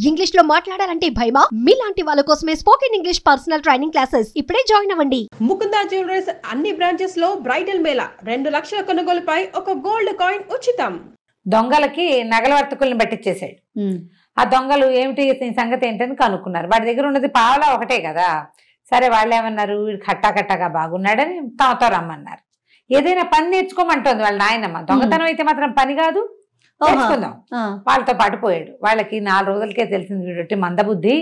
English లో మాట్లాడాలంటే భయమా? మీలాంటి వాళ్ళ కోసమే spoken English personal training classes ఇప్పుడే జాయిన్ అవ్వండి. ముకుందా జ్యువెలర్స్ అన్ని బ్రాంచెస్ లో బ్రైడల్ మేళా 2 లక్షల కొనుగోలుపై ఒక గోల్డ్ కాయిన్ ఉచితం. దొంగలకి నగల వర్తకుల్ని పట్టించేసాడు. ఆ దొంగలు ఏమిటి సంగతి ఏంటని కనుక్కున్నారు. వాడి దగ్గర ఉన్నది పావలా ఒకటే కదా. సరే వాళ్ళు ఏమన్నారు, వీడు కట్టాకట్టాగా బాగున్నాడని తమతో రమ్మన్నారు. ఏదైనా పని నేర్చుకోమంటోంది వాళ్ళ నాయనమ్మ. దొంగతనం అయితే మాత్రం పని కాదు, నేర్చుకుందాం. వాళ్ళతో పాటు పోయాడు. వాళ్ళకి 4 రోజులకే తెలిసింది వీడు మందబుద్ధి,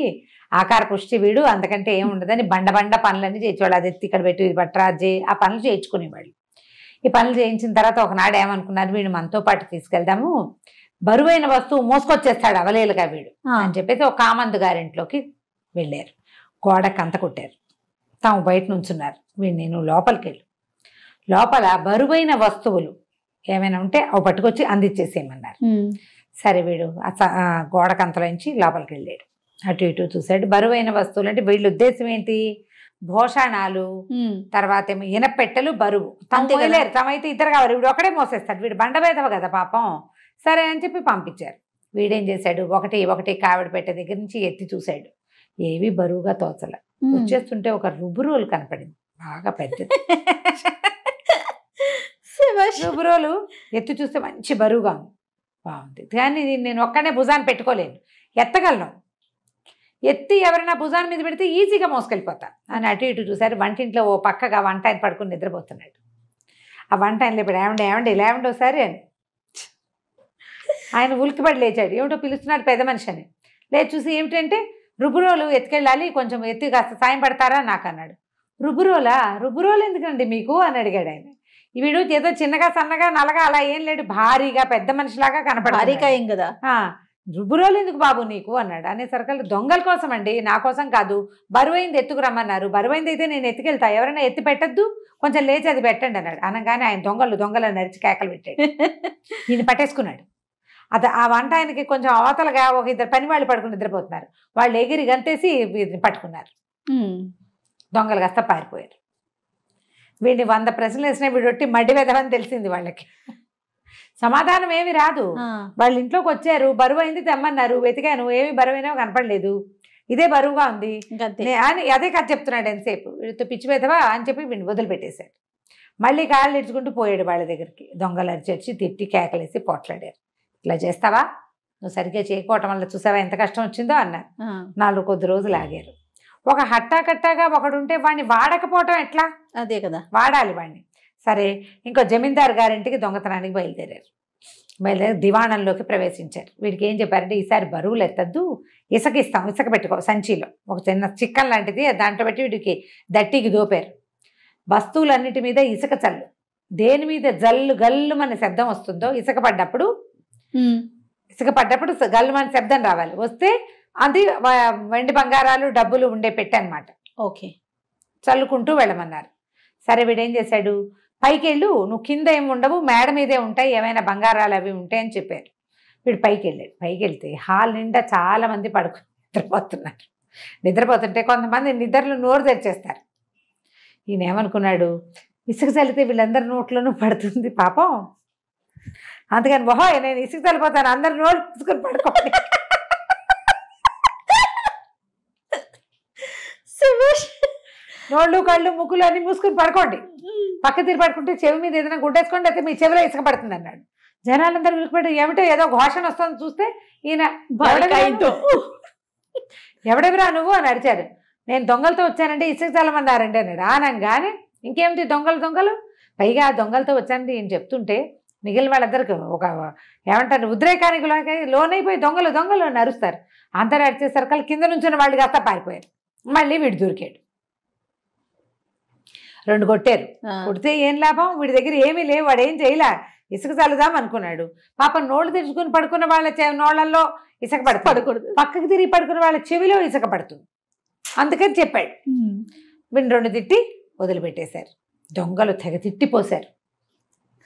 ఆకార పుష్టి వీడు, అంతకంటే ఏం ఉండదని బండ పనులన్నీ చేయించేవాళ్ళు. అది ఎత్తి ఇక్కడ పెట్టి ఇది పట్టరాజే ఆ పనులు చేయించుకునేవాళ్ళు. ఈ పనులు చేయించిన తర్వాత ఒకనాడు ఏమనుకున్నారు, వీడు మనతో పాటు తీసుకెళ్దాము, బరువైన వస్తువు మోసుకొచ్చేస్తాడు అవలేలుగా వీడు అని చెప్పేసి ఒక కామందు గారింట్లోకి వెళ్ళారు. గోడ కంత కొట్టారు. తాము బయట నుంచున్నారు. వీడు నేను లోపలికి వెళ్ళు, లోపల బరువైన వస్తువులు ఏమైనా ఉంటే అవి పట్టుకొచ్చి అందించేసేయమన్నారు. సరే వీడు గోడ కంతలోంచి లోపలికి వెళ్ళాడు. అటు ఇటు చూశాడు. బరువైన వస్తువులు అంటే వీళ్ళ ఉద్దేశం ఏంటి, భోషణాలు, తర్వాత ఏమో ఇనపెట్టెలు బరువు. తమలేరు, తమైతే ఇద్దరు కావాలి, వీడు ఒకడే మోసేస్తాడు, వీడు బండవేదవ కదా పాపం. సరే అని చెప్పి పంపించారు. వీడేం చేశాడు, ఒకటి కావిడ పెట్టె దగ్గర నుంచి ఎత్తి చూశాడు. ఏవి బరువుగా తోచల. వచ్చేస్తుంటే ఒక రుబ్బురోలు కనపడింది, బాగా పెద్దది. రుబ్బురోలు ఎత్తి చూస్తే మంచి బరువుగా ఉంది, బాగుంది. కానీ నేను ఒక్కనే భుజాన్ని పెట్టుకోలేను, ఎత్తగలను. ఎత్తి ఎవరైనా భుజాన్ని మీద పెడితే ఈజీగా మోసుకెళ్ళిపోతా అని అటు ఇటు చూశారు. వంటింట్లో ఓ పక్కగా వంట ఆయన పడుకుని నిద్రపోతున్నాడు. ఆ వంట ఆయన లేపాడు, ఏమండి లేవండి ఒకసారి అని. ఆయన ఉలికిపడి లేచాడు. ఏమిటో పిలుస్తున్నాడు పెద్ద మనిషి అని. లేచి చూసి ఏమిటంటే, రుబ్బురోలు ఎత్తుకెళ్ళాలి, కొంచెం ఎత్తి కాస్త సాయం పడతారా నాకు అన్నాడు. రుబ్బురోలు ఎందుకండి మీకు అని అడిగాడు ఆయన. వీడు ఏదో చిన్నగా సన్నగా నల్లగా అలా ఏం లేడు, భారీగా పెద్ద మనిషిలాగా కనపడారు కదా. రుబ్బురోలు ఎందుకు బాబు నీకు అన్నాడు. అనేసరికి దొంగల కోసం అండి, నా కోసం కాదు, బరువైంది ఎత్తుకురమ్మన్నారు, బరువైంది అయితే నేను ఎత్తుకెళ్తా, ఎవరైనా ఎత్తి పెట్టద్దు, కొంచెం లేచి అది పెట్టండి అన్నాడు. అనగానే ఆయన దొంగలు నరిచి కేకలు పెట్టాడు. ఈయన పట్టేసుకున్నాడు. ఆ వంట ఆయనకి కొంచెం అవతలగా ఒక ఇద్దరు పని వాళ్ళు పడుకుని నిద్రపోతున్నారు. వాళ్ళు ఎగిరి గంతేసి పట్టుకున్నారు. దొంగలు కాస్త పారిపోయారు. వీడిని 100 ప్రశ్నలు వేసినా వీడు ఒట్టి మడ్డి వెదవని తెలిసింది వాళ్ళకి. సమాధానం ఏమి రాదు. వాళ్ళ ఇంట్లోకి వచ్చారు, బరువు అయింది తెమ్మన్నారు, వెతికాను, ఏమి బరువైనా కనపడలేదు, ఇదే బరువుగా ఉంది అని అదే కథ చెప్తున్నాడు ఎంతసేపు. వీడితో పిచ్చి వెదవా అని చెప్పి వీడిని వదిలిపెట్టేశాడు. మళ్ళీ కాళ్ళు ఇడ్చుకుంటూ పోయాడు వాళ్ళ దగ్గరికి. దొంగలు అరిచి తిట్టి కేకలేసి పోట్లాడారు. ఇట్లా చేస్తావా, నువ్వు సరిగ్గా చేయకపోవటం వల్ల చూసావా ఎంత కష్టం వచ్చిందో అన్నారు. 4 కొద్ది రోజులు ఆగారు. ఒక హట్టాకట్టాగా ఒకడుంటే వాడిని వాడకపోవటం ఎట్లా, అదే కదా, వాడాలి వాడిని. సరే ఇంకో జమీందారు గారింటికి దొంగతనానికి బయలుదేరి దివాణంలోకి ప్రవేశించారు. వీడికి ఏం చెప్పారంటే, ఈసారి బరువులు ఎత్తద్దు, ఇసుక ఇస్తాం, ఇసుక పెట్టుకో సంచిలో, ఒక చిన్న చిక్కన్ లాంటిది, దాంట్లో పెట్టి వీడికి దట్టికి దోపారు. వస్తువులన్నిటి మీద ఇసుక చల్లు, దేని మీద జల్లు గల్లుమని శబ్దం వస్తుందో ఇసుక పడ్డప్పుడు గల్లుమని శబ్దం రావాలి. వస్తే అది వెండి బంగారాలు డబ్బులు ఉండే పెట్టె అనమాట. ఓకే, చల్లుకుంటూ వెళ్ళమన్నారు. సరే వీడేం చేశాడు, పైకి వెళ్ళు, నువ్వు కింద ఏమి ఉండవు, మేడ మీదే ఉంటాయి, ఏమైనా బంగారాలు అవి ఉంటాయని చెప్పారు. వీడు పైకి వెళ్ళాడు. పైకి వెళ్తే హాల్ నిండా చాలా మంది నిద్రపోతుంటే కొంతమంది నిద్రలు నోరు తెరిచేస్తారు. ఈయన ఏమనుకున్నాడు, ఇసుక చల్లితే వీళ్ళందరి నోట్లోనూ పడుతుంది పాపం, అందుకని ఓహో నేను ఇసుక చల్లిపోతాను, అందరు నోరు తీసుకుని పడుకోండి. నోళ్ళు కళ్ళు ముక్కులు అన్ని మూసుకుని పడుకోండి, పక్క తిరిగి పడుకుంటే చెవి మీద ఏదైనా గుడ్డేసుకోండి, అయితే మీ చెవిలో ఇసుక పడుతుంది అన్నాడు. జనాలందరూ విలికిపెట్టి ఏమిటో ఏదో ఘోషణ వస్తుంది చూస్తే ఈయన ఎవడెవరా నువ్వు అని అడిచారు. నేను దొంగలతో వచ్చానంటే ఇసుక చల్లమన్నారండి అన్నాడు. అనగానే ఇంకేమిటి దొంగలు, పైగా దొంగలతో వచ్చానంటే ఈయన చెప్తుంటే మిగిలిన వాళ్ళందరికీ ఒక ఏమంటారు ఉద్రేకానికి లోనైపోయి దొంగలు నరుస్తారు. అందరూ అడిచేసరికి కింద నుంచిన వాళ్ళు కాస్త పారిపోయారు. మళ్ళీ వీడు దొరికాడు. 2 కొట్టారు. కొడితే ఏం లాభం, వీడి దగ్గర ఏమీ లేవు, వాడు ఏం చేయలే, ఇసుక చల్లుదాం అనుకున్నాడు. పాపం నోళ్ళు తెరుచుకుని పడుకున్న వాళ్ళ నోళ్లలో ఇసుక పడకూడదు, పక్కకి తిరిగి పడుకున్న వాళ్ళ చెవిలో ఇసుక పడుతుంది, అందుకని చెప్పాడు. వీడిని 2 తిట్టి వదిలిపెట్టేశారు. దొంగలు తెగ తిట్టిపోశారు.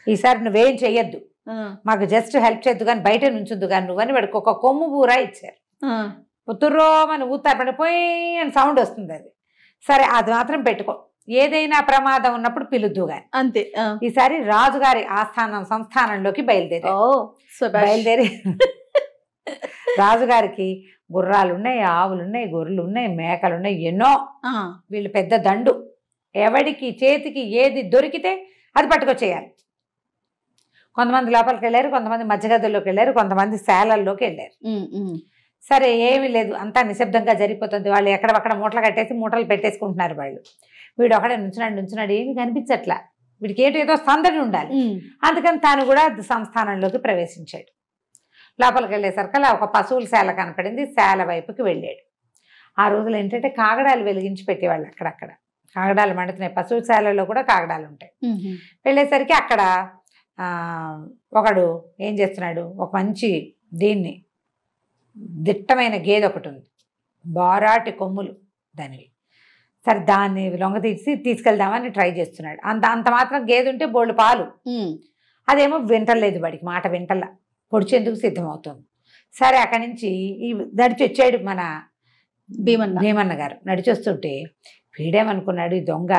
ఈసారి నువ్వేం చెయ్యొద్దు, మాకు జస్ట్ హెల్ప్ చేయొద్దు కానీ బయట నుంచుద్దు కానీ నువ్వని వాడికి ఒక కొమ్ము బూర ఇచ్చారు. పుత్తురోమని ఊతారు, పోయి అని సౌండ్ వస్తుంది. అది సరే అది మాత్రం పెట్టుకో, ఏదైనా ప్రమాదం ఉన్నప్పుడు పిలుద్దు గాని అంతే. ఈసారి రాజుగారి సంస్థానంలోకి బయలుదేరి రాజుగారికి గుర్రాలు ఉన్నాయి, ఆవులు ఉన్నాయి, గొర్రెలు ఉన్నాయి, మేకలు ఉన్నాయి, ఎన్నో. వీళ్ళు పెద్ద దండు. ఎవడికి చేతికి ఏది దొరికితే అది పట్టుకొచ్చేయాలి. కొంతమంది లోపలికి వెళ్ళారు, కొంతమంది మధ్యగదుల్లోకి వెళ్ళారు, కొంతమంది శాలల్లోకి వెళ్ళారు. సరే, ఏమీ లేదు, అంతా నిశ్శబ్దంగా జరిగిపోతుంది. వాళ్ళు ఎక్కడక్కడ మూటలు కట్టేసి మూటలు పెట్టేసుకుంటున్నారు. వీడు ఒకడే నుంచున్నాడు, ఏమీ కనిపించట్లా. వీడికి ఏదో సందడి ఉండాలి. అందుకని తాను కూడా సంస్థానంలోకి ప్రవేశించాడు. లోపలికి వెళ్ళేసరికల్లా ఒక పశువుల శాల కనపడింది. శాల వైపుకి వెళ్ళాడు. ఆ రోజులు ఏంటంటే కాగడాలు వెలిగించి పెట్టేవాళ్ళు. అక్కడక్కడ కాగడాలు మండుతున్నాయి. పశువుల శాలలో కూడా కాగడాలు ఉంటాయి. వెళ్ళేసరికి అక్కడ ఒకడు ఏం చేస్తున్నాడు, ఒక మంచి దీన్ని దిట్టమైన గేదె ఒకటి ఉంది, బారాటి కొమ్ములు దానివి. సరే, దాన్ని లొంగ తీసుకెళ్దామని ట్రై చేస్తున్నాడు. అంత మాత్రం గేదె ఉంటే బోళ్ళు పాలు. అదేమో వింటలేదు, వాడికి మాట వింటల్లా, పొడిచేందుకు సిద్ధమవుతుంది. సరే, అక్కడి నుంచి నడిచి వచ్చాడు మన భీమన్న గారు. నడిచి వస్తుంటే వీడేమనుకున్నాడు, ఈ దొంగ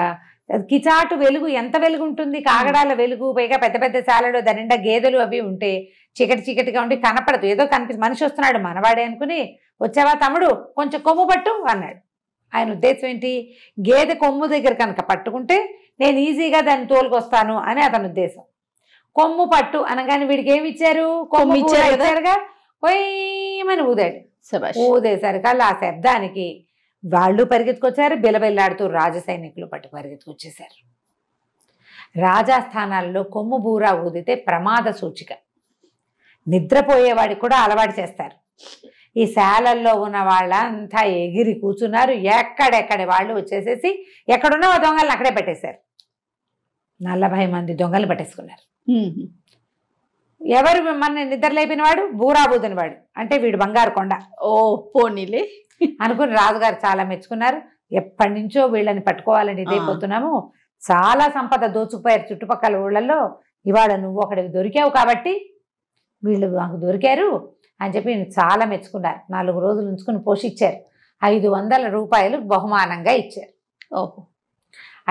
కిచాటు వెలుగు, ఎంత వెలుగు ఉంటుంది, కాగడాల వెలుగు, పైగా పెద్ద పెద్ద శాలలో దాని నిండా గేదెలు అవి ఉంటే చీకటిగా ఉండి కనపడదు. ఏదో మనిషి వస్తున్నాడు మనవాడే అనుకుని, వచ్చావా తమ్ముడు, కొంచెం కొమ్ము పట్టు అన్నాడు. ఆయన ఉద్దేశం ఏంటి, గేదె కొమ్ము దగ్గర కనుక పట్టుకుంటే నేను ఈజీగా దాన్ని తోలుకొస్తాను అని అతని ఉద్దేశం. కొమ్ము పట్టు అనగానే వీడికి ఏమి ఇచ్చారు, కొమ్ము ఇచ్చారుగా, పోయమని ఊదాడు. ఊదేసరికల్లా ఆ శబ్దానికి వాళ్ళు పరిగెత్తుకొచ్చారు. బిలబిల్లాడుతూ రాజ సైనికులు పరిగెత్తుకొచ్చేశారు. రాజాస్థానాల్లో కొమ్ము బూరా ఊదితే ప్రమాద సూచిక. నిద్రపోయేవాడికి కూడా అలవాటు చేస్తారు. ఈ శాలల్లో ఉన్న వాళ్ళంతా ఎగిరి కూర్చున్నారు. ఎక్కడెక్కడి వాళ్ళు వచ్చేసేసి ఎక్కడున్న దొంగలను అక్కడే పెట్టేశారు. 40 మంది దొంగలు పట్టేసుకున్నారు. ఎవరు మన నిద్ర లేపిన వాడు, బూరా బూదిన వాడు, అంటే వీడు బంగారు కొండ. ఓ పోనీలే అనుకుని రాజుగారు చాలా మెచ్చుకున్నారు. ఎప్పటి నుంచో వీళ్ళని పట్టుకోవాలని ఇదైపోతున్నాము, చాలా సంపద దోచుకుపోయారు చుట్టుపక్కల ఊళ్ళల్లో, ఇవాళ నువ్వు ఒకడికి దొరికావు కాబట్టి వీళ్ళు మాకు దొరికారు అని చెప్పి చాలా మెచ్చుకున్నారు. 4 రోజులు ఉంచుకుని పోషించారు. 500 రూపాయలు బహుమానంగా ఇచ్చారు. ఓహో,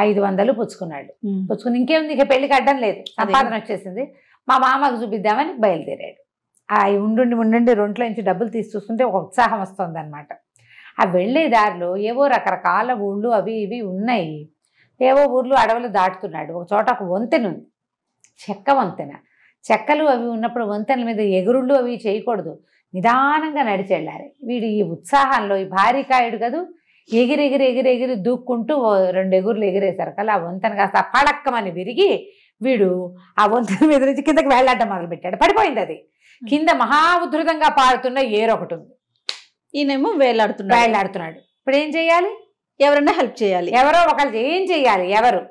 500 పుచ్చుకున్నాడు. పుచ్చుకుని ఇంకేముంది, ఇక పెళ్లికి అడ్డం లేదు, సంపాదన వచ్చేసింది. మా మామకు చూపిద్దామని బయలుదేరాడు. ఆ ఉండి రొంట్లో నుంచి డబ్బులు తీసి చూస్తుంటే ఒక ఉత్సాహం వస్తుంది అనమాట. ఆ వెళ్ళే దారిలో ఏవో రకరకాల ఊళ్ళు అవి ఇవి ఉన్నాయి. ఏవో ఊర్లు అడవులు దాటుతున్నాడు. ఒక చోట ఒక వంతెన ఉంది, చెక్క వంతెన. చెక్కలు అవి ఉన్నప్పుడు వంతెనల మీద ఎగురుళ్ళు అవి చేయకూడదు, నిదానంగా నడిచి వెళ్ళాలి. వీడు ఈ ఉత్సాహంలో, ఈ భారీకాయుడు కదూ, ఎగిరి దూక్కుంటూ 2 ఎగురులు ఎగిరేసరికల్లా ఆ వంతెన కాస్త పడక్కమని విరిగి వీడు ఆ వంతెన మీద నుంచి కిందకి వేళ్లాడడం మొదలుపెట్టాడు. పడిపోయింది అది. కింద మహా ఉధృతంగా పారుతున్న ఏరొకటి ఉంది. ఈయనేమో వేలాడుతున్నాడు. ఇప్పుడు ఏం చెయ్యాలి, ఎవరన్నా హెల్ప్ చేయాలి, ఎవరో ఒకళ్ళు ఏం చెయ్యాలి. ఎవరు,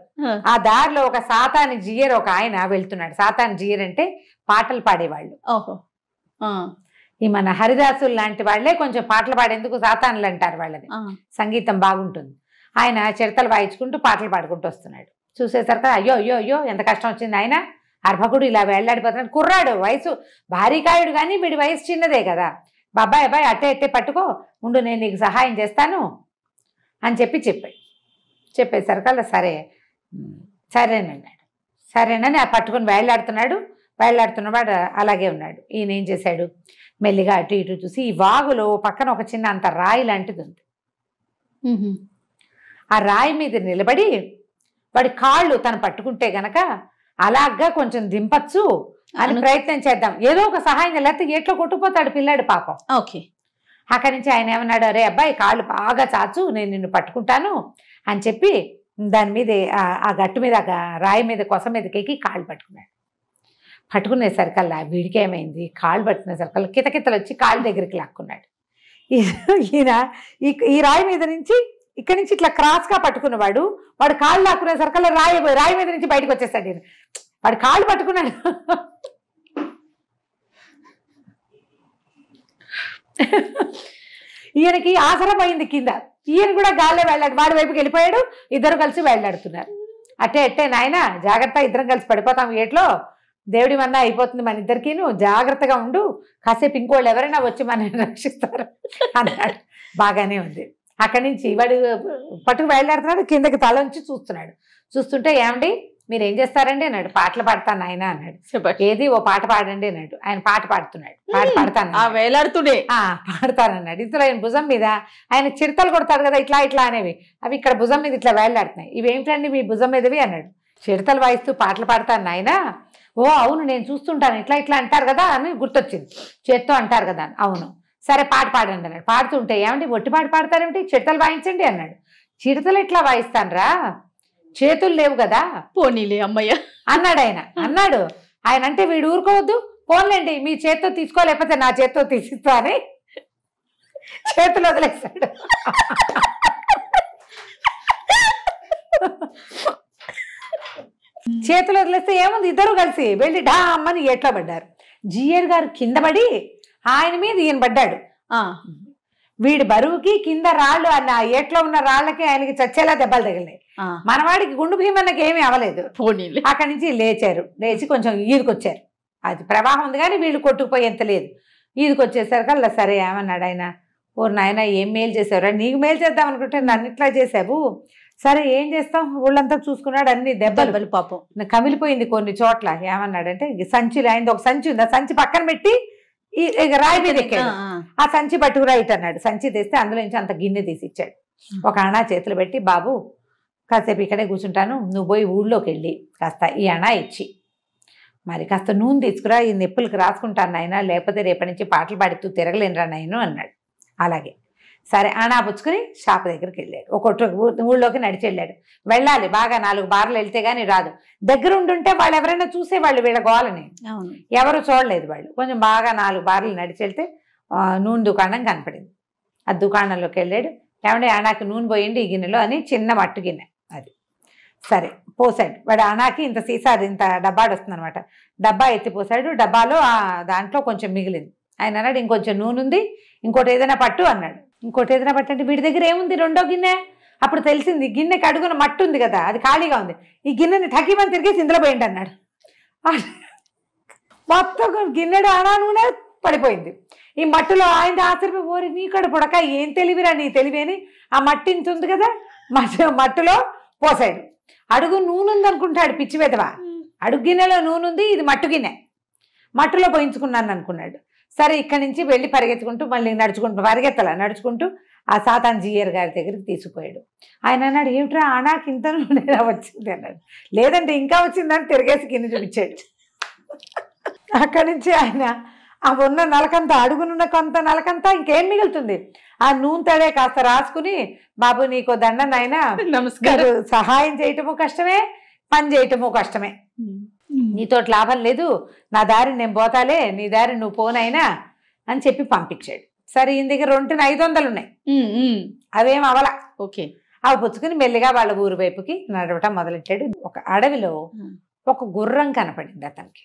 ఆ దారిలో ఒక సాతాని జియర్ ఒక ఆయన వెళ్తున్నాడు. సాతాని జియర్ అంటే పాటలు పాడేవాళ్ళు. ఓహో, ఈ మన హరిదాసులు లాంటి వాళ్ళే కొంచెం పాటలు పాడేందుకు సాతానులు అంటారు వాళ్ళని. సంగీతం బాగుంటుంది. ఆయన చిరతలు వాయించుకుంటూ పాటలు పాడుకుంటూ వస్తున్నాడు. చూసేసరికి అయ్యో అయ్యో అయ్యో ఎంత కష్టం వచ్చింది, ఆయన అర్భకుడు ఇలా వేళ్లాడిపోతున్నాడు. కుర్రాడు, వయసు భారీకాయుడు, కానీ వీడి వయసు చిన్నదే కదా. బాబాయ్ అట్టే పట్టుకో ఉండు, నేను నీకు సహాయం చేస్తాను అని చెప్పేసరికల్లా సరేనన్నాడు. సరేనని ఆ పట్టుకుని వేళ్లాడుతున్నవాడు అలాగే ఉన్నాడు. ఈయన ఏం చేశాడు, మెల్లిగా అటు ఇటు చూసి ఈ వాగులో పక్కన ఒక చిన్న అంత రాయి లాంటిది ఉంది. ఆ రాయి మీద నిలబడి వాడి కాళ్ళు తను పట్టుకుంటే గనక అలాగా కొంచెం దింపచ్చు అని ప్రయత్నం చేద్దాం, ఏదో ఒక సహాయం, లేకపోతే ఏట్లో కొట్టుకుపోతాడు పిల్లాడు పాపం. ఓకే, అక్కడి నుంచి ఆయన ఏమన్నాడు, అరే అబ్బాయి కాళ్ళు బాగా చాచు, నేను నిన్ను పట్టుకుంటాను అని చెప్పి దాని మీద ఆ గట్టు మీద రాయి మీద కొస మీదకి ఎక్కి కాళ్ళు పట్టుకున్నాడు. పట్టుకునేసరికల్లా వీడికి ఏమైంది, కాళ్ళు పట్టుకునేసరికల్లా కితకితలు వచ్చి కాళ్ళ దగ్గరికి లాక్కున్నాడు. ఈయన ఈ రాయి మీద నుంచి ఇక్కడి నుంచి ఇట్లా క్రాస్గా పట్టుకున్నవాడు, వాడు కాళ్ళు లాక్కునేసరికల్లా రాయి మీద నుంచి బయటకు వచ్చేసాడు. ఈయన వాడు కాళ్ళు పట్టుకున్నాడు. ఈయనకి ఆసరమైంది కింద. ఈయన కూడా గాల్లో వెళ్ళాడు, వాడి వైపుకి వెళ్ళిపోయాడు. ఇద్దరు కలిసి వెళ్ళాడుతున్నారు. అట్టే నాయన జాగ్రత్త, ఇద్దరం కలిసి పడిపోతాం ఏట్లో, దేవుడి మన్నా అయిపోతుంది మన ఇద్దరికీను, జాగ్రత్తగా ఉండు, కాసేపు ఇంకోళ్ళు ఎవరైనా వచ్చి మనల్ని రక్షిస్తారు అన్నాడు. బాగానే ఉంది. అక్కడి నుంచి వాడు పట్టుకు వెళ్ళాడుతున్నాడు, కిందకి తల ఉంచి చూస్తున్నాడు. చూస్తుంటే ఏమండి మీరు ఏం చేస్తారండి అన్నాడు. పాటలు పాడతాను ఆయన అన్నాడు. ఏది ఓ పాట పాడండి అన్నాడు. ఆయన పాట పాడుతున్నాడు. పాట పాడతాను వేలాడుతూనే పాడతానన్నాడు. ఇంతలో ఆయన భుజం మీద ఆయన చిడతలు కొడతాడు కదా ఇట్లా ఇట్లా అనేవి, అవి ఇక్కడ భుజం మీద ఇట్లా వేలాడుతున్నాయి. ఇవేమిటండి మీ భుజం మీదవి అన్నాడు. చిడతలు వాయిస్తూ పాటలు పాడతాను ఆయన. ఓ అవును నేను చూస్తుంటాను, ఇట్లా ఇట్లా అంటారు కదా అని గుర్తొచ్చింది. చేత్తో అంటారు కదా. అవును సరే పాట పాడండి అన్నాడు. పాడుతుంటే ఏమండి ఒట్టి పాట పాడతారేమిటి, చిడతలు వాయించండి అన్నాడు. చిడతలు ఎట్లా వాయిస్తానరా, చేతులు లేవు కదా. పోనీలే అమ్మయ్య అన్నాడు ఆయన. అన్నాడు ఆయన అంటే వీడు ఊరుకోవద్దు, పోన్లేండి మీ చేత్తో తీసుకోలేకపోతే నా చేత్తో తీసిస్తా అని చేతులు వదిలేస్తాడు. చేతులు వదిలేస్తే ఏముంది, ఇద్దరు కలిసి వెళ్ళి డా అమ్మని ఎట్లా పడ్డారు. జిఆర్ గారు కింద పడి ఆయన మీద ఈయన పడ్డాడు. వీడి బరువుకి కింద రాళ్ళు అన్న ఏట్లో ఉన్న రాళ్ళకి ఆయనకి చచ్చేలా దెబ్బలు తగిలినాయి. మనవాడికి గుండు భీమన్నకి ఏమీ అవ్వలేదు. అక్కడి నుంచి లేచారు. లేచి కొంచెం ఈదుకొచ్చారు. అది ప్రవాహం ఉంది కానీ వీళ్ళు కొట్టుకుపోయేంత లేదు. ఈదుకొచ్చేసరికల్లా సరే ఏమన్నాడు ఆయన, ఓ నాయన ఏం మేలు చేసావురా, నీకు మేలు చేద్దాం అనుకుంటే నన్ను ఇట్లా చేసావు, సరే ఏం చేస్తాం, ఊళ్ళంతా చూసుకున్నాడు. అన్ని దెబ్బలు పాపం కమిలిపోయింది కొన్ని చోట్ల. ఏమన్నాడంటే సంచిలో ఆయన ఒక సంచి ఉంది, ఆ సంచి పక్కన పెట్టి రాయి మీద ఎక్కాడు. ఆ సంచి పట్టుకురా ఇటు అన్నాడు. సంచి తెస్తే అందులో నుంచి అంత గిన్నె తీసి ఇచ్చాడు. ఒక అణా చేతులు పెట్టి, బాబు కాసేపు ఇక్కడే కూర్చుంటాను, నువ్వు పోయి ఊళ్ళోకి వెళ్ళి కాస్త ఈ అణా ఇచ్చి మరి కాస్త నూనె తీసుకురా, ఈ నొప్పులకు రాసుకుంటాను నాయన, లేకపోతే రేపటి నుంచి పాటలు పాడుతూ తిరగలేనురా నాయను అన్నాడు. అలాగే సరే అణా పుచ్చుకుని షాప్ దగ్గరికి వెళ్ళాడు. ఒక ఊళ్ళోకి నడిచి వెళ్ళాడు. వెళ్ళాలి బాగా 4 బార్లు వెళ్తే గానీ రాదు. దగ్గర ఉండుంటే వాళ్ళు ఎవరైనా చూసేవాళ్ళు వీళ్ళ గోలని, ఎవరు చూడలేదు. వాళ్ళు కొంచెం బాగా 4 బార్లు నడిచి వెళ్తే నూనె దుకాణం కనపడింది. ఆ దుకాణంలోకి వెళ్ళాడు. ఏమంటే అణాకి నూనె పోయండి ఈ గిన్నెలో అని, చిన్న మట్టు గిన్నె అది. సరే పోసాడు. వాడు అణాకి ఇంత సీసా ఇంత డబ్బాడు వస్తుంది అనమాట. డబ్బా ఎత్తి పోసాడు. డబ్బాలో దాంట్లో కొంచెం మిగిలింది. ఆయన అన్నాడు ఇంకొంచెం నూనె ఉంది, ఇంకోటి ఏదైనా పట్టు అన్నాడు. ఇంకోటి ఏదైనా పట్టు అంటే వీడి దగ్గర ఏముంది, 2వ గిన్నె. అప్పుడు తెలిసింది గిన్నెకి అడుగున మట్టు ఉంది కదా, అది ఖాళీగా ఉంది. ఈ గిన్నెని ఠకీమని తిరిగేసి ఇందులో పోయింది అన్నాడు. మొత్తం గిన్నెడు అణా నూనె పడిపోయింది. ఈ మట్టులో ఆయన ఆశ్చర్య, ఓరి నీ కడు పుడక ఏం తెలివిరా నీ తెలివి అని ఆ మట్టి ఇంత ఉంది కదా మట్టులో పోసాడు. అడుగు నూనె ఉంది అనుకుంటాడు పిచ్చి వెదవా. అడుగు గిన్నెలో నూనె ఉంది, ఇది మట్టు గిన్నె, మట్టులో పోయించుకున్నాను అనుకున్నాడు. సరే ఇక్కడి నుంచి వెళ్ళి పరిగెత్తుకుంటూ మళ్ళీ నడుచుకుంటూ ఆ సాతాన్ జిఆర్ గారి దగ్గరికి తీసుకుపోయాడు. ఆయన అన్నాడు ఏమిట్రా అణాకి ఇంత నూనె వచ్చింది అన్నాడు. లేదంటే ఇంకా వచ్చిందని తిరిగేసి కింద చూపించాడు. అక్కడి నుంచి ఆయన ఆ ఉన్న నలకంతా, అడుగునున్న కొంత నలకంతా ఇంకేం మిగులుతుంది, ఆ నూనె తడే కాస్త రాసుకుని, బాబు నీకో దండ నాయనా, నమస్కారం, సహాయం చేయటము కష్టమే, పని చేయటము కష్టమే, నీతో లాభం లేదు, నా దారి నేను పోతాలే, నీ దారి నువ్వు పోనైనా అని చెప్పి పంపించాడు. సరే ఈయన దగ్గర 500 ఉన్నాయి. అవేం అవలా. ఓకే. అవి పుచ్చుకుని మెల్లిగా వాళ్ళ ఊరు వైపుకి నడవటం మొదలెట్టాడు. ఒక అడవిలో ఒక గుర్రం కనపడింది అతనికి.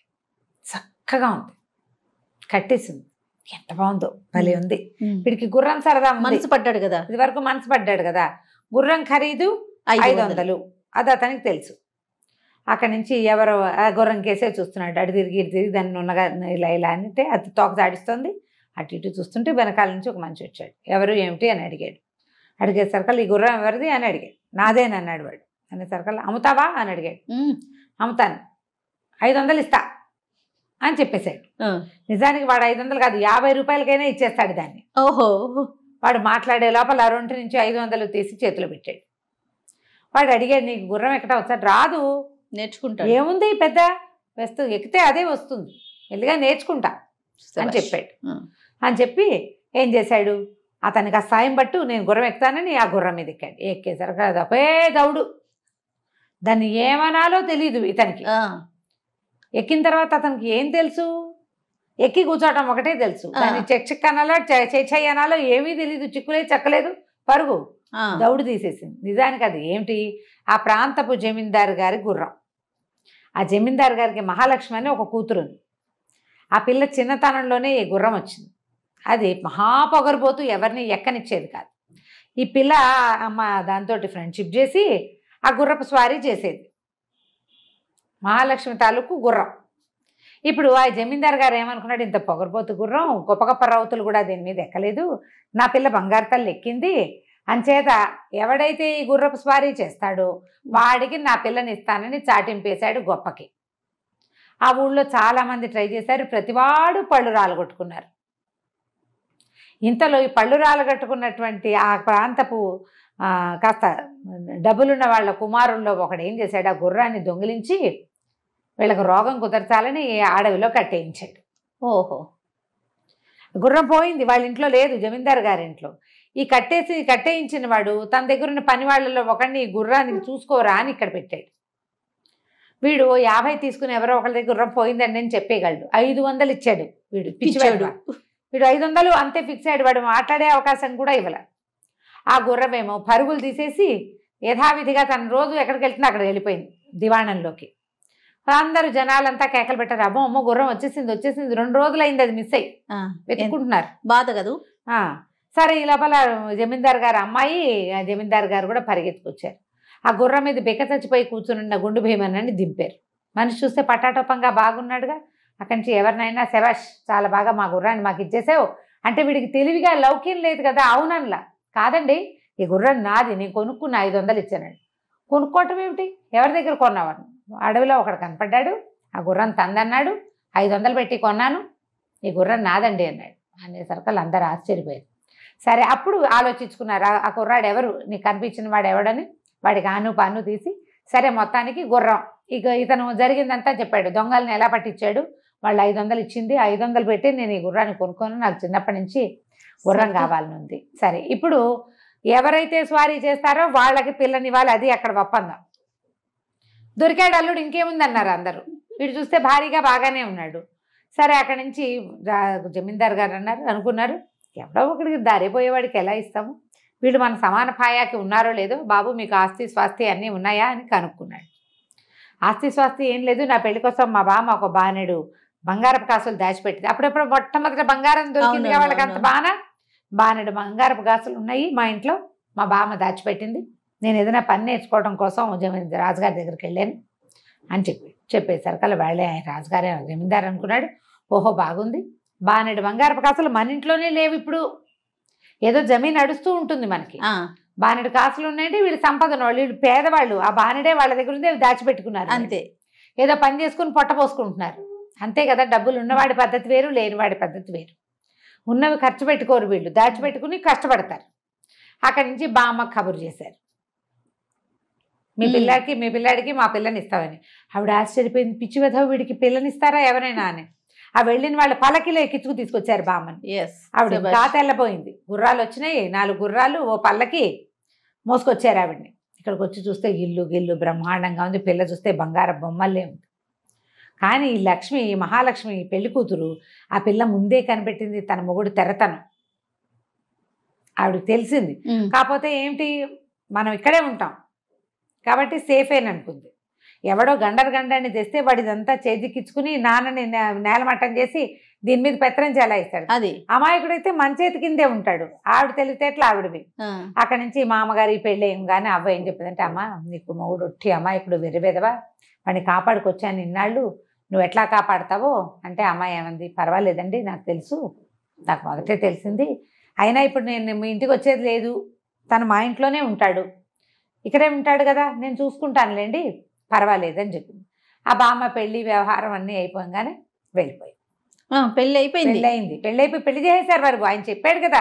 చక్కగా ఉంది, కట్టేసింది, ఎంత బాగుందో, భలే ఉంది. వీడికి గుర్రం సరదా, మనసు పడ్డాడు కదా, ఇది వరకు మనసు పడ్డాడు కదా. గుర్రం ఖరీదు 500, అది అతనికి తెలుసు. అక్కడి నుంచి ఎవరో ఆ గుర్రం కేసే చూస్తున్నాడు. అటు తిరిగి దాన్ని ఉన్నగా ఇలా అంటే అది తోక దాడిస్తుంది. అటు ఇటు చూస్తుంటే వెనకాల నుంచి ఒక మనిషి వచ్చాడు. ఎవరు ఏమిటి అని అడిగాడు. అడిగేసరికల్ ఈ గుర్రం ఎవరిది అని అడిగాడు. నాదేనన్నాడు వాడు. అనేసరికల్ అమ్ముతావా అని అడిగాడు. అమ్ముతాను, 500 ఇస్తా అని చెప్పేశాడు. నిజానికి వాడు 500 కాదు 50 రూపాయలకైనా ఇచ్చేస్తాడు దాన్ని. ఓహో. వాడు మాట్లాడే లోపల 2 నుంచి 500 తీసి చేతిలో పెట్టాడు. వాడు అడిగాడు నీకు గుర్రం ఎక్కడా వచ్చాడు. రాదు, నేర్చుకుంటా. ఏముంది పెద్ద వస్తూ ఎక్కితే అదే వస్తుంది, మెల్లిగా నేర్చుకుంటా అని చెప్పాడు. అని చెప్పి ఏం చేశాడు, అతనికి ఆ సాయం పట్టు నేను గుర్రం ఎక్కుతానని ఆ గుర్రం మీద ఎక్కాడు. ఎక్కేసరికి అది ఒకే దౌడు. దాన్ని ఏమనాలో తెలియదు ఇతనికి. ఎక్కిన తర్వాత అతనికి ఏం తెలుసు, ఎక్కి కూర్చోవటం ఒకటే తెలుసు. దాన్ని చెక్ అనాలో చెయ్యి అనాలో ఏమీ తెలియదు. చిక్కులేదు చెక్కలేదు, పరుగు దౌడు తీసేసింది. నిజానికి అది ఏమిటి, ఆ ప్రాంతపు జమీందారు గారి గుర్రం. ఆ జమీందారు గారికి మహాలక్ష్మి అని ఒక కూతురు ఉంది. ఆ పిల్ల చిన్నతనంలోనే ఈ గుర్రం వచ్చింది. అది మహాపొగరుపోతూ ఎవరిని ఎక్కనిచ్చేది కాదు. ఈ పిల్ల అమ్మ దాంతో ఫ్రెండ్షిప్ చేసి ఆ గుర్రపు స్వారీ చేసేది. మహాలక్ష్మి తాలూకు గుర్రం. ఇప్పుడు ఆ జమీందారు గారు ఏమనుకున్నాడు, ఇంత పొగరుపోతు గుర్రం, గొప్ప గొప్ప రౌతులు కూడా దీని మీద ఎక్కలేదు, నా పిల్ల బంగారు తల్లి ఎక్కింది, అంచేత ఎవడైతే ఈ గుర్రపు స్వారీ చేస్తాడో వాడికి నా పిల్లని ఇస్తానని చాటింపేశాడు గొప్పకి. ఆ ఊళ్ళో చాలామంది ట్రై చేశారు, ప్రతివాడు పళ్ళు రాలగొట్టుకున్నారు. ఇంతలో ఈ పళ్ళు రాలగొట్టుకున్నటువంటి ఆ ప్రాంతపు కాస్త డబ్బులున్న వాళ్ళ కుమారుల్లో ఒకడు ఏం చేశాడు, ఆ గుర్రాన్ని దొంగిలించి వీళ్ళకి రోగం కుదర్చాలని అడవిలో కట్టేయించాడు. ఓహో, గుర్రం పోయింది, వాళ్ళ ఇంట్లో లేదు, జమీందారు గారింట్లో. ఈ కట్టేయించిన వాడు తన దగ్గర ఉన్న పని వాళ్ళలో ఒకడిని ఈ గుర్రాన్ని చూసుకోరా అని ఇక్కడ పెట్టాడు. వీడు 50 తీసుకుని ఎవరో ఒకరి దగ్గర గుర్రం పోయిందండి అని చెప్పేయగలడు. 500 ఇచ్చాడు వీడు, పిచ్చివాడు. వీడు 500 అంతే ఫిక్స్ అయ్యాడు. వాడు మాట్లాడే అవకాశం కూడా ఇవ్వలే. ఆ గుర్రమేమో పరుగులు తీసేసి యథావిధిగా తన రోజు ఎక్కడికి వెళ్తున్నా అక్కడ వెళ్ళిపోయింది దివాణంలోకి. అందరూ జనాలంతా కేకలు పెట్టారు, అమ్మో అమ్మో గుర్రం వచ్చేసింది 2 రోజులు అయింది అది మిస్ అయ్యి వెతుక్కుంటున్నారు. బాధ కదూ. సరే ఈ లోపల జమీందారు గారు అమ్మాయి జమీందారు గారు కూడా పరిగెత్తుకొచ్చారు. ఆ గుర్రం మీద బెక్క చచ్చిపోయి కూర్చున్న గుండు భీమన్నని దింపారు. మనిషి చూస్తే పటాటోపంగా బాగున్నాడుగా. అక్కడి నుంచి ఎవరినైనా శభాష్ చాలా బాగా మా గుర్రాన్ని మాకు ఇచ్చేసావు అంటే వీడికి తెలివిగా లౌక్యం లేదు కదా. అవునన్లా కాదండి, ఈ గుర్రం నాది, నేను కొనుక్కున్న 500 ఇచ్చానండి. కొనుక్కోవటం ఏమిటి, ఎవరి దగ్గర కొన్నావాడు? అడవిలో ఒకడు కనపడ్డాడు, ఆ గుర్రం తందన్నాడు, 500 పెట్టి కొన్నాను, ఈ గుర్రం నాదండి అన్నాడు. అనేసరికి అందరూ ఆశ్చర్యపోయారు. సరే అప్పుడు ఆలోచించుకున్నారు, ఆ కుర్రాడు ఎవరు, నీకు కనిపించిన వాడు ఎవడని. వాడికి పాను తీసి సరే మొత్తానికి గుర్రం ఇక ఇతను జరిగిందంతా చెప్పాడు. దొంగల్ని ఎలా పట్టించాడు, వాళ్ళు 500 ఇచ్చింది, 500 పెట్టి నేను ఈ గుర్రాన్ని కొనుక్కొని నాకు చిన్నప్పటి నుంచి గుర్రం కావాలని ఉంది. సరే ఇప్పుడు ఎవరైతే స్వారీ చేస్తారో వాళ్ళకి పిల్లనివ్వాలి, అది అక్కడ ఒప్పందం. దొరికాడు అల్లుడు, ఇంకేముంది అన్నారు అందరూ. వీడు చూస్తే భారీగా బాగానే ఉన్నాడు. సరే అక్కడి నుంచి జమీందారు గారు అనుకున్నారు, ఎవడో ఒకడికి దారిపోయేవాడికి ఎలా ఇస్తాము, వీళ్ళు మన సమాన పాయాకి ఉన్నారో లేదో, బాబు మీకు ఆస్తి స్వాస్తి అన్నీ ఉన్నాయా అని కనుక్కున్నాడు. ఆస్తి స్వాస్తి ఏం లేదు, నా పెళ్లి కోసం మా బామ్మ ఒక బాణెడు బంగారపు కాసులు దాచిపెట్టింది. అప్పుడప్పుడు మొట్టమొదటి బంగారం దొరికింది వాళ్ళకి, అంత బాణెడు బంగారపు కాసులు ఉన్నాయి మా ఇంట్లో, మా బామ్మ దాచిపెట్టింది. నేను ఏదైనా పని నేర్చుకోవడం కోసం రాజుగారి దగ్గరికి వెళ్ళాను అని చెప్పేసరికి వాళ్ళే ఆయన రాజుగారే జమీందారు అనుకున్నాడు. ఓహో బాగుంది, బాణెడు బంగారపు కాసులు మన ఇంట్లోనే లేవు. ఇప్పుడు ఏదో జమీన్ నడుస్తూ ఉంటుంది మనకి, బాణెడు కాసులు ఉన్నాయంటే వీళ్ళు సంపద వీళ్ళు పేదవాళ్ళు, ఆ బాణెడే వాళ్ళ దగ్గర ఉంది, దాచిపెట్టుకున్నారు అంతే. ఏదో పని చేసుకుని పొట్ట పోసుకుంటున్నారు అంతే కదా. డబ్బులు ఉన్నవాడి పద్ధతి వేరు, లేనివాడి పద్ధతి వేరు. ఉన్నవి ఖర్చు పెట్టుకోరు వీళ్ళు, దాచిపెట్టుకుని కష్టపడతారు. అక్కడి నుంచి బామ్మ కబురు చేశారు, మీ పిల్లాడికి మా పిల్లని ఇస్తామని. ఆవిడ ఆశ్చర్యపోయింది, పిచ్చి వెధవ వీడికి పిల్లనిస్తారా ఎవరైనా అని. ఆ వెళ్ళిన వాళ్ళు పల్లకిలో ఎక్కించుకు తీసుకొచ్చారు బామ్మని. ఆవిడ కాత వెళ్ళపోయింది. గుర్రాలు వచ్చినాయి, 4 గుర్రాలు ఓ పల్లకి మోసుకొచ్చారు ఆవిడ్ని. ఇక్కడికి వచ్చి చూస్తే గిల్లు బ్రహ్మాండంగా ఉంది. పిల్ల చూస్తే బంగారం బొమ్మల్లే ఉంది. కానీ ఈ లక్ష్మి, మహాలక్ష్మి పెళ్లి కూతురు, ఆ పిల్ల ముందే కనిపెట్టింది తన మొగుడు తెరతనం. ఆవిడకి తెలిసింది. కాకపోతే ఏమిటి, మనం ఇక్కడే ఉంటాం కాబట్టి సేఫేననుకుంది. ఎవడో గండాన్ని తెస్తే వాడిదంతా చేతికిచ్చుకుని నాన్నని నేలమట్టం చేసి దీని మీద పెత్తనం చెలాయిస్తాడు. అది అమాయకుడైతే మన చేతి కిందే ఉంటాడు. ఆవిడ తెలివితేటలు ఆవిడవి. అక్కడి నుంచి మా అమ్మగారి పెళ్ళి ఏమగానే అవ్వ ఏం చెప్పిందంటే, అమ్మ నీకు మొగుడు ఒట్టి అమాయకుడు వెర్రిబెదవా, వాడిని కాపాడుకొచ్చాను ఇన్నాళ్ళు, నువ్వు ఎట్లా కాపాడతావో అంటే, అమ్మాయి ఏమంది, పర్వాలేదండి నాకు తెలుసు, నాకు మొదటే తెలిసింది, అయినా ఇప్పుడు నేను మీ ఇంటికి వచ్చేది లేదు, తను మా ఇంట్లోనే ఉంటాడు, ఇక్కడే ఉంటాడు కదా, నేను చూసుకుంటానులేండి, పర్వాలేదని చెప్పింది. ఆ బామ్మ పెళ్లి వ్యవహారం అన్నీ అయిపోగానే వెళ్ళిపోయి పెళ్ళి అయిపోయింది. పెళ్లి చేసేసారు వారు. ఆయన చెప్పాడు కదా,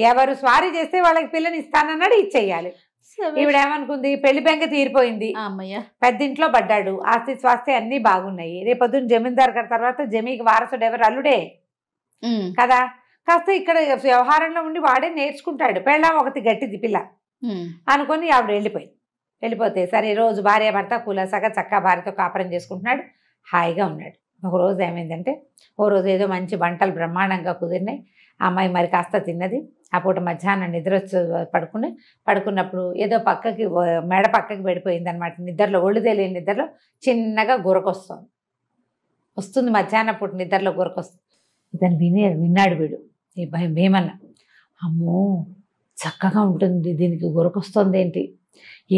ఎవరు స్వారీ చేస్తే వాళ్ళకి పిల్లని ఇస్తానన్నాడు, ఇచ్చేయాలి. ఈవిడేమనుకుంది, పెళ్లి బెంగ తీరిపోయింది, పెద్దింట్లో పడ్డాడు, ఆస్తి స్వాస్తి అన్నీ బాగున్నాయి. రేపొద్దున జమీందారు గారి తర్వాత జమీకి వారసుడు ఎవరు, అల్లుడే కదా. కాస్త ఇక్కడ వ్యవహారంలో ఉండి వాడే నేర్చుకుంటాడు, పెళ్ళాం ఒకటి గట్టిది పిల్ల అనుకొని ఆవిడ వెళ్ళిపోతే సరే రోజు భార్య భర్త కులాసాగా చక్కా భార్యతో కాపురం చేసుకుంటున్నాడు, హాయిగా ఉన్నాడు. ఒక రోజు ఏమైందంటే, ఓ రోజు ఏదో మంచి వంటలు బ్రహ్మాండంగా కుదిరినాయి. ఆ అమ్మాయి మరి కాస్త తిన్నది. ఆ పూట మధ్యాహ్నం నిద్ర వచ్చి పడుకున్నప్పుడు ఏదో మెడ పక్కకి పడిపోయింది అనమాట. నిద్రలో, ఒళ్ళు తెలియని నిద్రలో చిన్నగా వస్తుంది మధ్యాహ్నం పూట నిద్రలో గురకొస్తుంది. ఇతను విన్నాడు వీడు, ఈ భీమన్న, అమ్మో చక్కగా ఉంటుంది, దీనికి గురకొస్తుంది ఏంటి,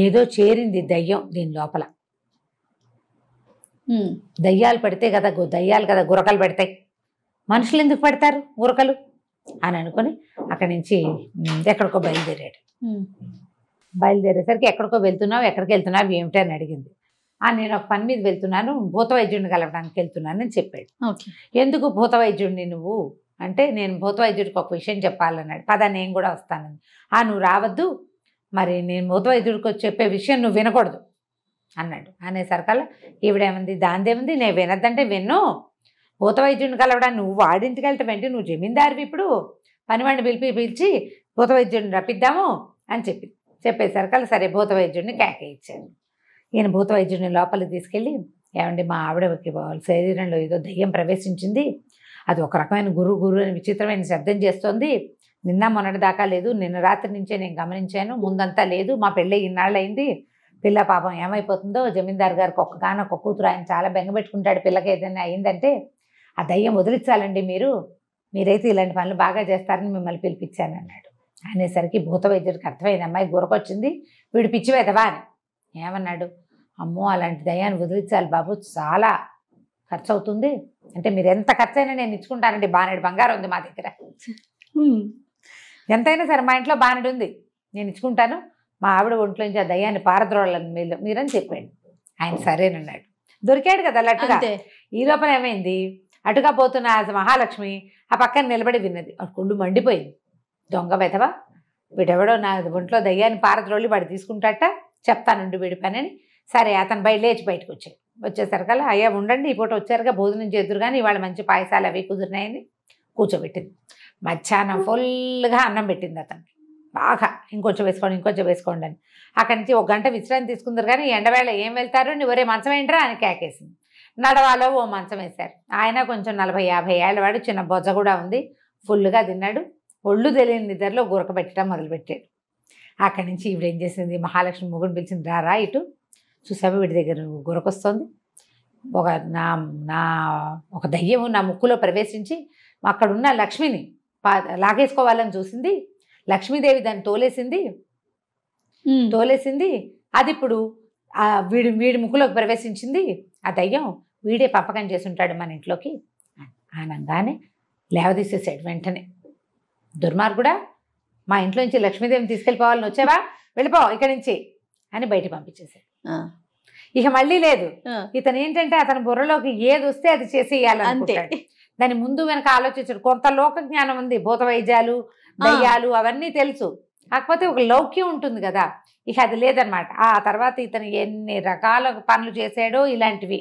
ఏదో చేరింది దయ్యం దీని లోపల. దయ్యాలు పడితే కదా, దయ్యాలు కదా గురకలు పెడతాయి, మనుషులు ఎందుకు పెడతారు గురకలు అని అనుకుని అక్కడి నుంచి ఎక్కడికో బయలుదేరాడు. బయలుదేరేసరికి ఎక్కడికో వెళ్తున్నావు, ఎక్కడికి వెళ్తున్నావు ఏమిటి అని అడిగింది. నేను ఒక పని మీద వెళ్తున్నాను, భూత వైద్యుడిని కలవడానికి వెళ్తున్నాను అని చెప్పాడు. ఎందుకు భూత వైద్యుడిని నువ్వు అంటే, నేను భూత వైద్యుడికి ఒక విషయం చెప్పాలన్నాడు. పద నేను కూడా వస్తానని. నువ్వు రావద్దు, మరి నేను భూత వైద్యుడికి చెప్పే విషయం నువ్వు వినకూడదు అన్నాడు. అనేసరికల్లా ఈవిడేమంది, దాందేముంది, నేను వినద్దంటే విన్ను, భూత వైద్యుడిని కలవడానికి నువ్వు వాడింటికి వెళ్తావేంటి, నువ్వు జమీందారివి, ఇప్పుడు పనివాడిని పిలిచి భూత వైద్యుడిని రప్పిద్దాము అని చెప్పేసరికల్లా సరే భూత వైద్యుడిని కేకేయించాను. ఈయన భూత వైద్యుడిని లోపలికి తీసుకెళ్ళి, ఏమండి మా ఆవిడకి శరీరంలో ఏదో దయ్యం ప్రవేశించింది, అది ఒక రకమైన గురు అని విచిత్రమైన శబ్దం చేస్తోంది, నిన్న మొన్నటి దాకా లేదు, నిన్న రాత్రి నుంచే నేను గమనించాను, ముందంతా లేదు, మా పెళ్ళి ఇన్నాళ్ళు అయింది, పిల్ల పాపం ఏమైపోతుందో, జమీందారు గారికి ఒక్క కూతురు, ఆయన చాలా బెంగపెట్టుకుంటాడు, పిల్లకి ఏదైనా అయిందంటే ఆ దయ్యం వదిలించాలండి, మీరైతే ఇలాంటి పనులు బాగా చేస్తారని మిమ్మల్ని పిలిపించాను అన్నాడు. అనేసరికి భూత వైద్యుడికి అర్థమైంది, అమ్మాయి గురకొచ్చింది, వీడు పిచ్చి వెదవా అని. ఏమన్నాడు, అమ్మో అలాంటి దయ్యాన్ని వదిలించాలి బాబు, చాలా ఖర్చు అవుతుంది, అంటే మీరు ఎంత ఖర్చు అయినా నేను ఇచ్చుకుంటానండి, బానేడు బంగారం ఉంది మా దగ్గర, ఎంతైనా సరే మా ఇంట్లో బానేడు ఉంది, నేను ఇచ్చుకుంటాను, మా ఆవిడ ఒంట్లోంచి ఆ దయ్యాన్ని పారద్రోళ్ళని మీరని చెప్పాడు. ఆయన సరేనన్నాడు. దొరికాడు కదా లట్టుగా. ఈ లోపల ఏమైంది, అటుగా పోతున్న మహాలక్ష్మి ఆ పక్కన నిలబడి విన్నది. కొళ్ళు మండిపోయింది. దొంగ వెధవా, వీడెవడో నా ఒంట్లో దయ్యాన్ని పారద్రోళ్ళి వాడు తీసుకుంటాట, చెప్తానుండి వీడి పని అని. సరే అతను లేచి బయటకు వచ్చేసరికల్లా, అయ్యా ఉండండి, ఈ పూట వచ్చారుగా భోజనం చేద్దరు కానీ ఇవాళ మంచి పాయసాలు అవి కుదిరినాయని కూర్చోబెట్టింది. మధ్యాహ్నం ఫుల్గా అన్నం పెట్టింది అతనికి, బాగా ఇంకొంచెం వేసుకోండి అని. అక్కడి నుంచి 1 గంట విశ్రాంతి తీసుకుందరు కానీ ఎండవేళ ఏం వెళ్తారు, ఒరే మంచం ఏంట్రా అని కేకేసింది. నడవాలో ఓ మంచం వేశారు. ఆయన కొంచెం 40-50 ఏళ్ళ వాడు, చిన్న బొజ్జ కూడా ఉంది, ఫుల్గా తిన్నాడు. ఒళ్ళు తెలియని నిద్రలో గురకబెట్టడం మొదలుపెట్టాడు. అక్కడి నుంచి ఈవిడ ఏం చేసింది, మహాలక్ష్మి మొగుడు పిలిచింది, రా ఇటు చూసావా వీడి దగ్గర గురకొస్తుంది, ఒక దయ్యము నా ముక్కులో ప్రవేశించి అక్కడున్న లక్ష్మిని లాగేసుకోవాలని చూసింది, లక్ష్మీదేవి దాన్ని తోలేసింది, అది ఇప్పుడు వీడి ముక్కులోకి ప్రవేశించింది, ఆ దయ్యం వీడే పంపకం చేసి ఉంటాడు మన ఇంట్లోకి అనగానే లేవదీసేసాడు వెంటనే. దుర్మార్గుడా, మా ఇంట్లోంచి లక్ష్మీదేవిని తీసుకెళ్ళిపోవాలని వచ్చావా, వెళ్ళిపో ఇక్కడి నుంచి అని బయట పంపించేశాడు. ఇక మళ్ళీ లేదు. ఇతను ఏంటంటే అతని బుర్రలోకి ఏది వస్తే అది చేసేయాలనుకుంటాడు. దాని ముందు వెనక ఆలోచించాడు. కొంత లోక జ్ఞానం ఉంది, భూత వైద్యాలు దయ్యాలు అవన్నీ తెలుసు, కాకపోతే ఒక లౌక్యం ఉంటుంది కదా, ఇక అది లేదనమాట. ఆ తర్వాత ఇతను ఎన్ని రకాల పనులు చేశాడో ఇలాంటివి.